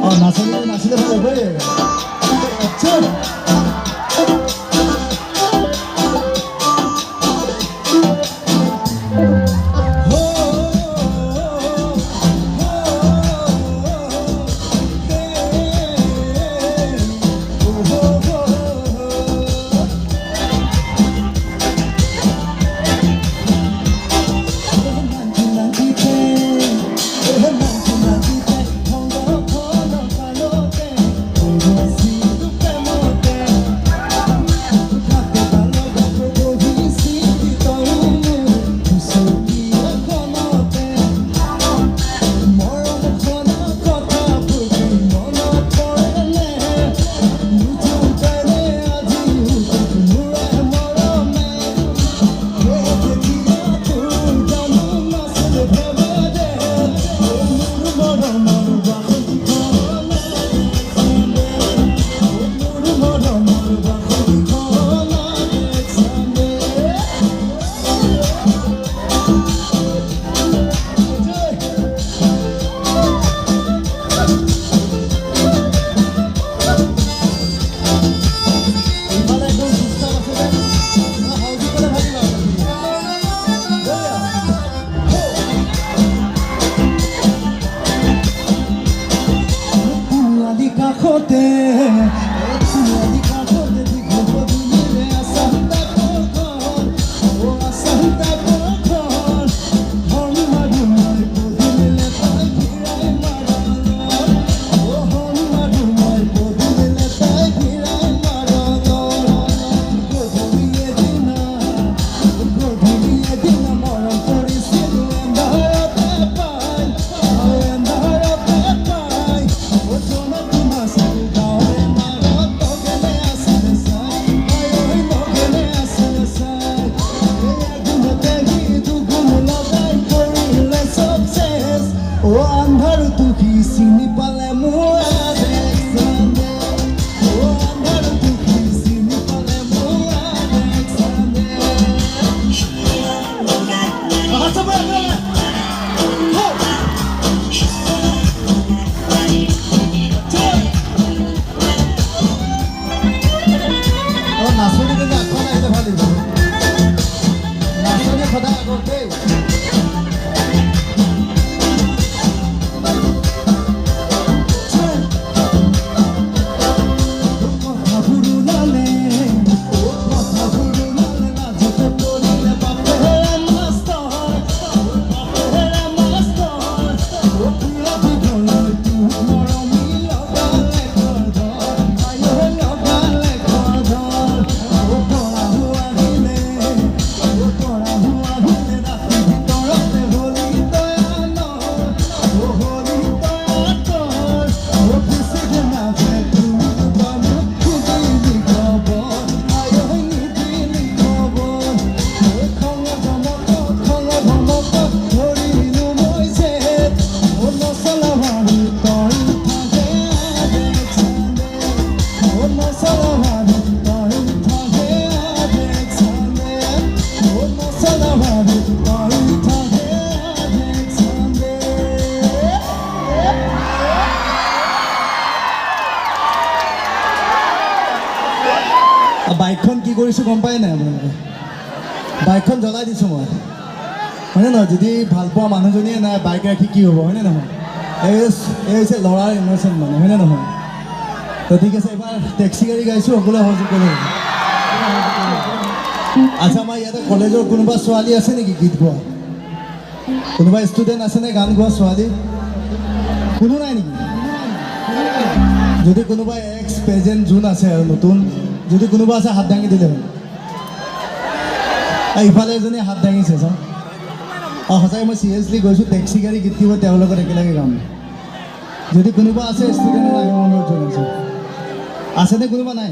নাচিলে ভাল হ'ব বাইকখন কি কৰিছোঁ গম পাই নাই আপোনালোকে বাইকখন জ্বলাই দিছোঁ মই হয়নে নহয় যদি ভাল পোৱা মানুহজনীয়ে নাই বাইক ৰাখি কি হ'ব হয়নে নহয় এই হৈছে ল'ৰাৰ ইম'চন মানে হয়নে নহয় তো ঠিক আছে এবাৰ টেক্সি গাড়ী গাইছোঁ সকলোৱে সহযোগ কৰিব আচ্ছা আমাৰ ইয়াতে কলেজৰ কোনোবা ছোৱালী আছে নেকি গীত গোৱা কোনোবা ষ্টুডেণ্ট আছেনে গান গোৱা ছোৱালী কোনো নাই নেকি যদি কোনোবা এক্স প্ৰেজেণ্ট যোন আছে আৰু নতুন যদি কোনোবা আছে হাত দাঙি দিলে হ'ল ইফালে এজনী হাত দাঙিছে চাওঁ অঁ সঁচাকৈ মই চিৰিয়াছলি গৈছোঁ টেক্সি গাড়ী গীত দিব তেওঁৰ লগত একেলগে গাম যদি কোনোবা আছে ষ্টুডেণ্ট আহিব অনুৰোধ জনাইছোঁ আছেনে কোনোবা নাই